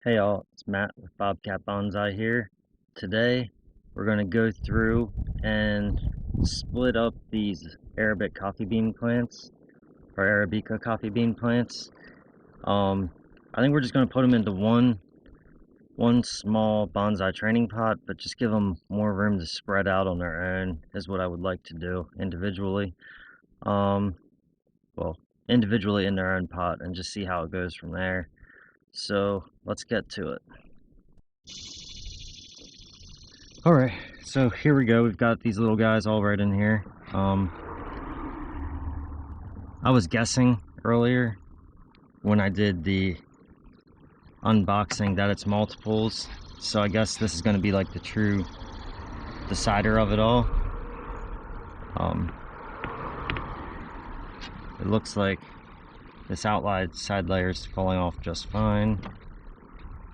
Hey all, it's Matt with Bobcat Bonsai here. Today we're going to go through and split up these Arabic coffee bean plants, or Arabica coffee bean plants. I think we're just going to put them into one small bonsai training pot, but just give them more room to spread out on their own is what I would like to do individually. Um, well, individually in their own pot and just see how it goes from there. So let's get to it. All right, so here we go. We've got these little guys all right in here. I was guessing earlier when I did the unboxing that it's multiples, so I guess this is going to be like the true decider of it all. It looks like this side layer is falling off just fine.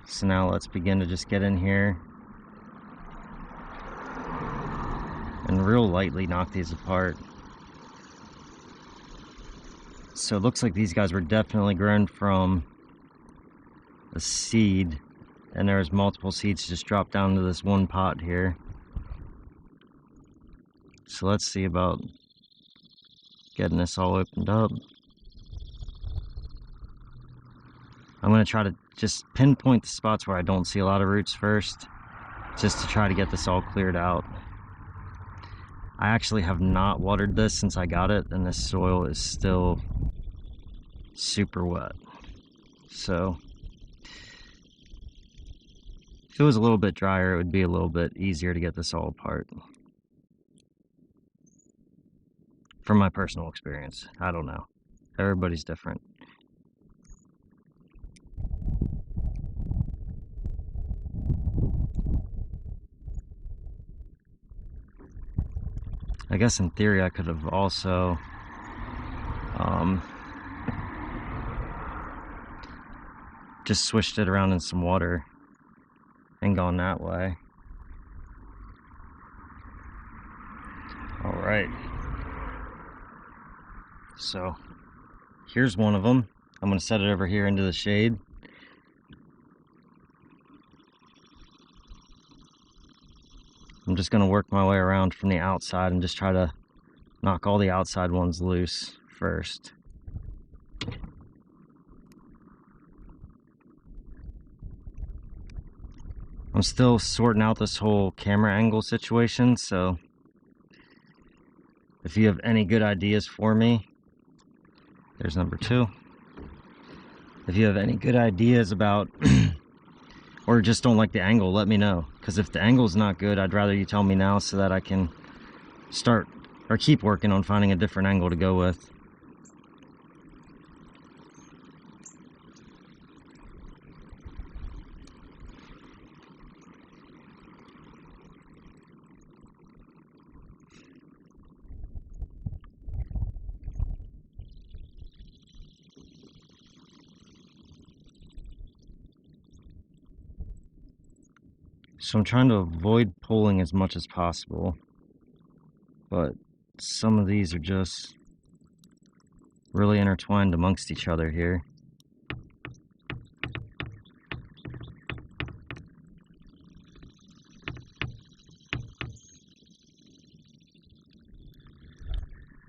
So now let's begin to just get in here and real lightly knock these apart. So it looks like these guys were definitely grown from a seed, and there's multiple seeds just dropped down to this one pot here. So let's see about getting this all opened up. I'm going to try to just pinpoint the spots where I don't see a lot of roots first, just to try to get this all cleared out. I actually have not watered this since I got it, and this soil is still super wet. So if it was a little bit drier, it would be a little bit easier to get this all apart. From my personal experience, I don't know. Everybody's different. I guess in theory I could have also just swished it around in some water and gone that way. Alright. So here's one of them. I'm going to set it over here into the shade. I'm just going to work my way around from the outside and just try to knock all the outside ones loose first. I'm still sorting out this whole camera angle situation, so if you have any good ideas for me, there's number 2. If you have any good ideas about or just don't like the angle, let me know, because if the angle's not good, I'd rather you tell me now so that I can start or keep working on finding a different angle to go with. So I'm trying to avoid pulling as much as possible, but some of these are just really intertwined amongst each other here.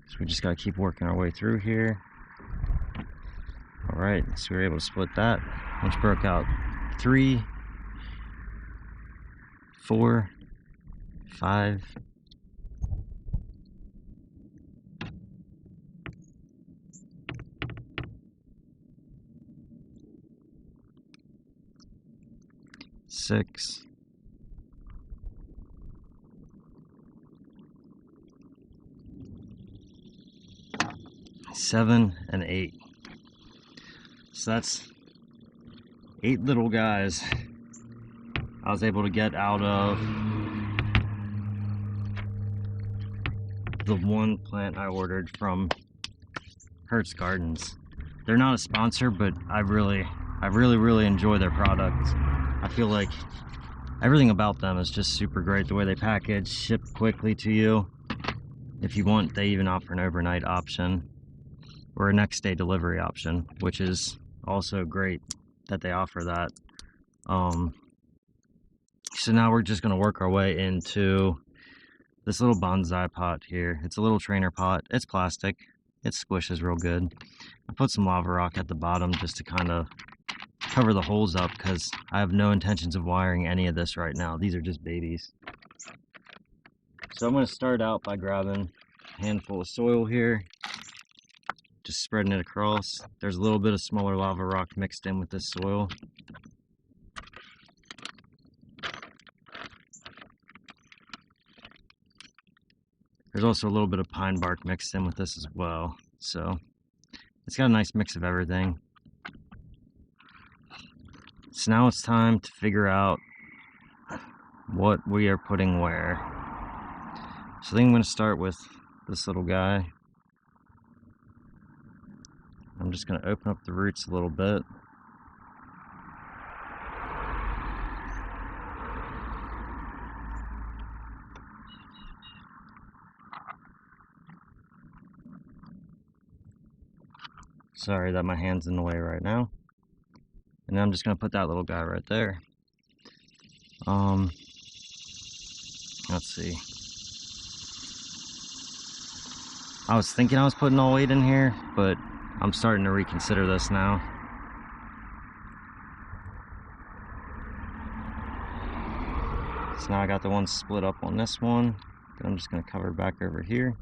So we just got to keep working our way through here. Alright, so we were able to split that, which broke out 3, 4, 5, 6, 7, and 8. So that's 8 little guys I was able to get out of the one plant I ordered from Hertz Gardens. They're not a sponsor, but I really enjoy their product. I feel like everything about them is just super great. The way they package, ship quickly to you. If you want, they even offer an overnight option or a next day delivery option, which is also great that they offer that. So now we're just going to work our way into this little bonsai pot here. It's a little trainer pot. It's plastic. It squishes real good. I put some lava rock at the bottom just to kind of cover the holes up because I have no intentions of wiring any of this right now. These are just babies. So I'm going to start out by grabbing a handful of soil here, just spreading it across. There's a little bit of smaller lava rock mixed in with this soil. There's also a little bit of pine bark mixed in with this as well. So it's got a nice mix of everything. So now it's time to figure out what we are putting where. So I think I'm going to start with this little guy. I'm just going to open up the roots a little bit. Sorry that my hand's in the way right now. And then I'm just going to put that little guy right there. Let's see. I was thinking I was putting all 8 in here, but I'm starting to reconsider this now. So now I got the one split up on this one. Then I'm just going to cover back over here.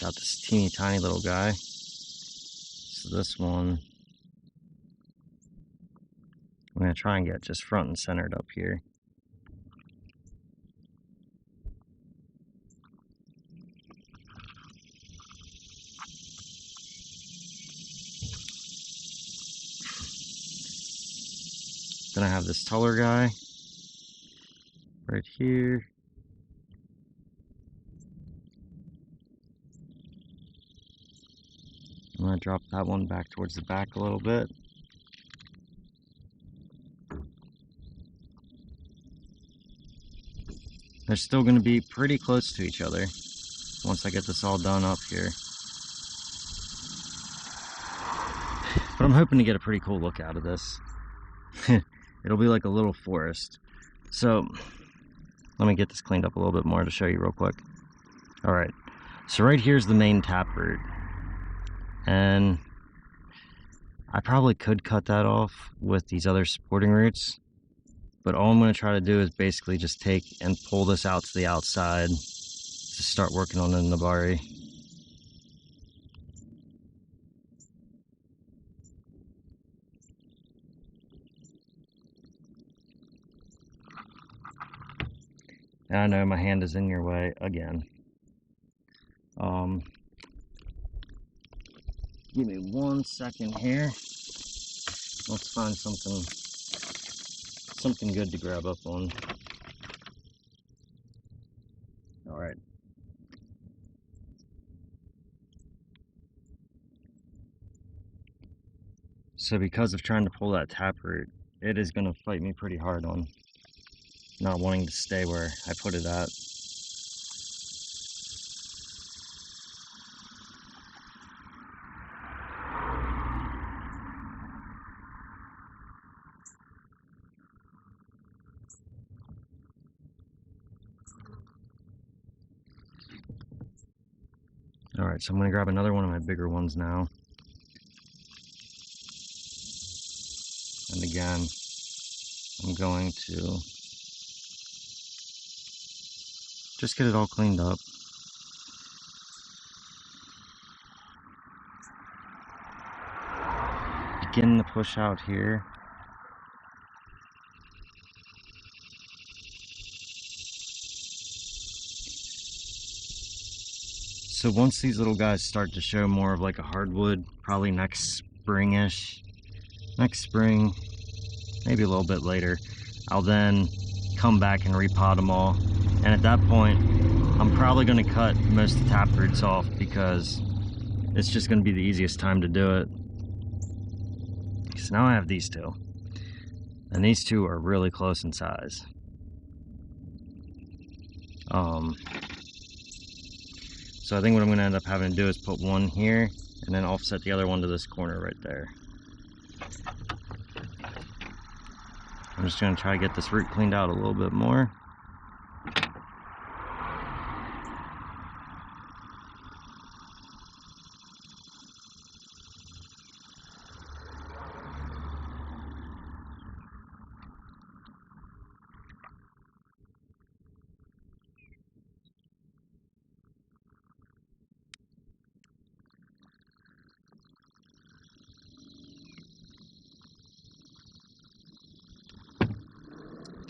Got this teeny tiny little guy. So this one, I'm going to try and get just front and centered up here. Then I have this taller guy right here. I'm going to drop that one back towards the back a little bit. They're still going to be pretty close to each other once I get this all done up here. But I'm hoping to get a pretty cool look out of this. It'll be like a little forest. So let me get this cleaned up a little bit more to show you real quick. Alright, so right here's the main taproot. And I probably could cut that off with these other supporting roots, but all I'm going to try to do is basically just take and pull this out to the outside to start working on the nabari. And I know my hand is in your way again. Give me 1 second here. Let's find something good to grab up on. All right. So because of trying to pull that taproot, it is going to fight me pretty hard on not wanting to stay where I put it at. Alright, so I'm going to grab another one of my bigger ones now. And again, I'm going to just get it all cleaned up. Begin to push out here. So once these little guys start to show more of like a hardwood, probably next spring-ish, next spring, maybe a little bit later, I'll then come back and repot them all. And at that point, I'm probably going to cut most of the taproots off because it's just going to be the easiest time to do it. So now I have these two. And these two are really close in size. So I think what I'm going to end up having to do is put one here and then offset the other one to this corner right there. I'm just going to try to get this root cleaned out a little bit more.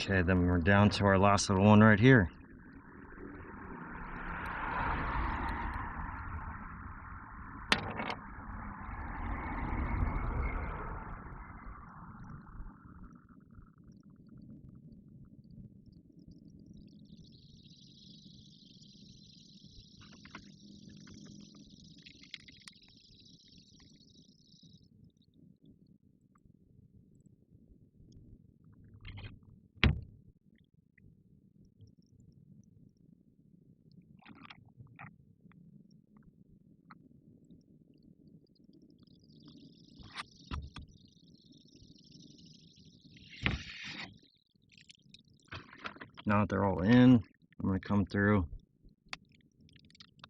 Okay, then we're down to our last little one right here. Now that they're all in, I'm going to come through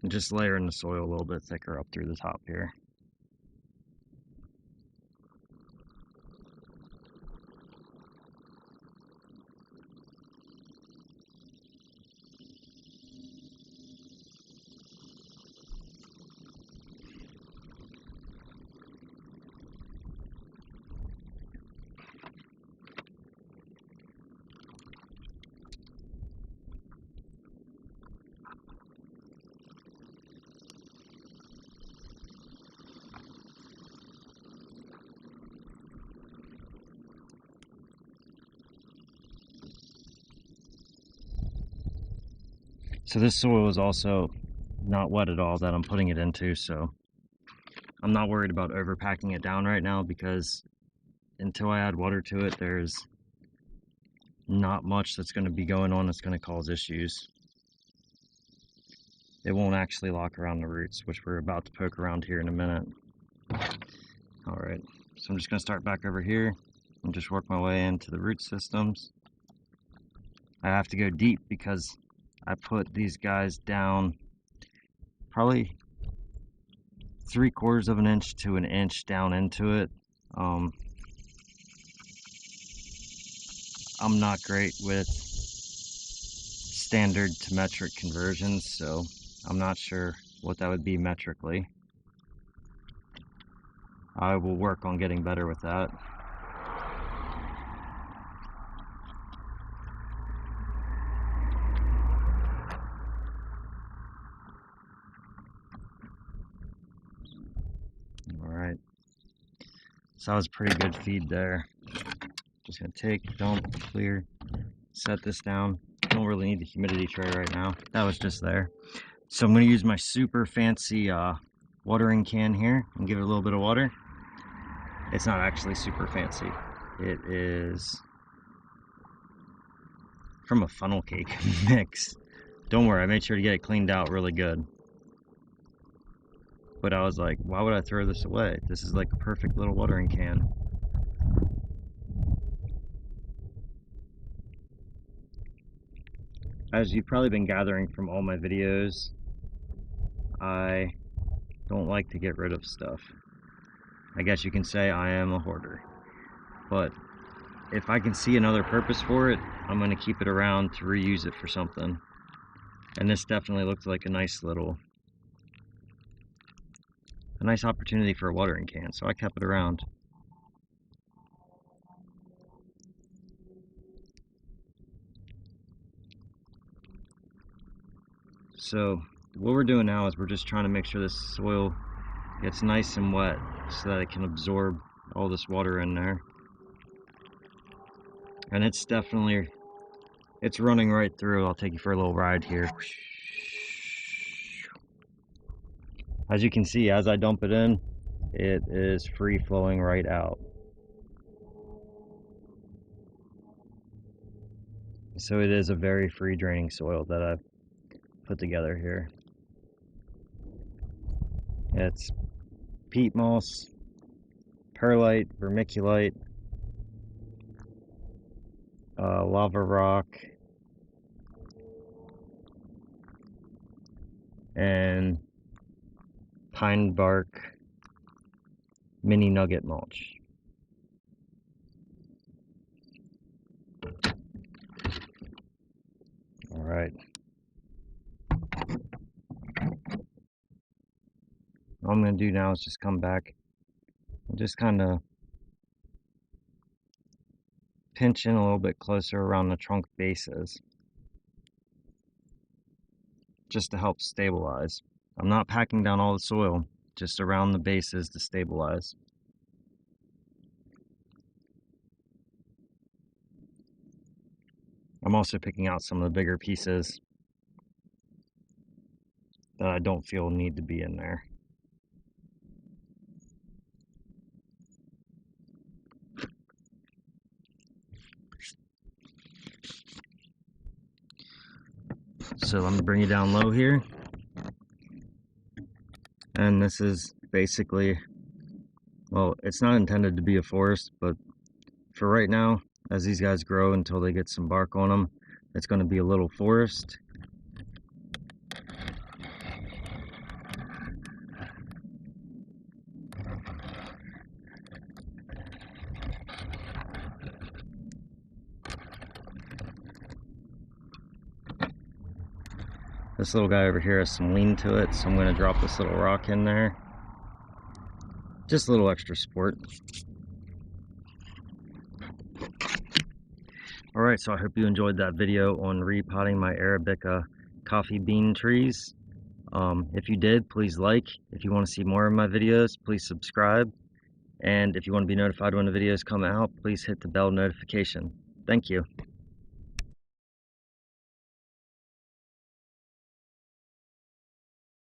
and just layer in the soil a little bit thicker up through the top here. So this soil is also not wet at all that I'm putting it into, so I'm not worried about overpacking it down right now, because until I add water to it, there's not much that's going to be going on that's going to cause issues. It won't actually lock around the roots, which we're about to poke around here in a minute. Alright, so I'm just going to start back over here and just work my way into the root systems. I have to go deep because I put these guys down probably 3/4 of an inch to an inch down into it. I'm not great with standard to metric conversions, so I'm not sure what that would be metrically. I will work on getting better with that. Alright, so that was a pretty good feed there. Just gonna take, dump, clear, set this down. Don't really need the humidity tray right now. That was just there. So I'm gonna use my super fancy watering can here and give it a little bit of water. It's not actually super fancy. It is from a funnel cake mix. Don't worry, I made sure to get it cleaned out really good. But I was like, why would I throw this away? This is like a perfect little watering can. As you've probably been gathering from all my videos, I don't like to get rid of stuff. I guess you can say I am a hoarder. But if I can see another purpose for it, I'm going to keep it around to reuse it for something. And this definitely looked like a nice opportunity for a watering can, so I kept it around. So what we're doing now is we're just trying to make sure this soil gets nice and wet so that it can absorb all this water in there. And it's running right through. I'll take you for a little ride here. As you can see, as I dump it in, it is free flowing right out. So it is a very free draining soil that I've put together here. It's peat moss, perlite, vermiculite, lava rock, and pine bark mini nugget mulch. All right. All I'm going to do now is just come back and just kind of pinch in a little bit closer around the trunk bases, just to help stabilize. I'm not packing down all the soil, just around the bases to stabilize. I'm also picking out some of the bigger pieces that I don't feel need to be in there. So let me bring you down low here. And this is basically, well, it's not intended to be a forest, but for right now, as these guys grow until they get some bark on them, it's going to be a little forest. This little guy over here has some lean to it, so I'm going to drop this little rock in there. Just a little extra support. Alright, so I hope you enjoyed that video on repotting my Arabica coffee bean trees. If you did, please like. If you want to see more of my videos, please subscribe. And if you want to be notified when the videos come out, please hit the bell notification. Thank you.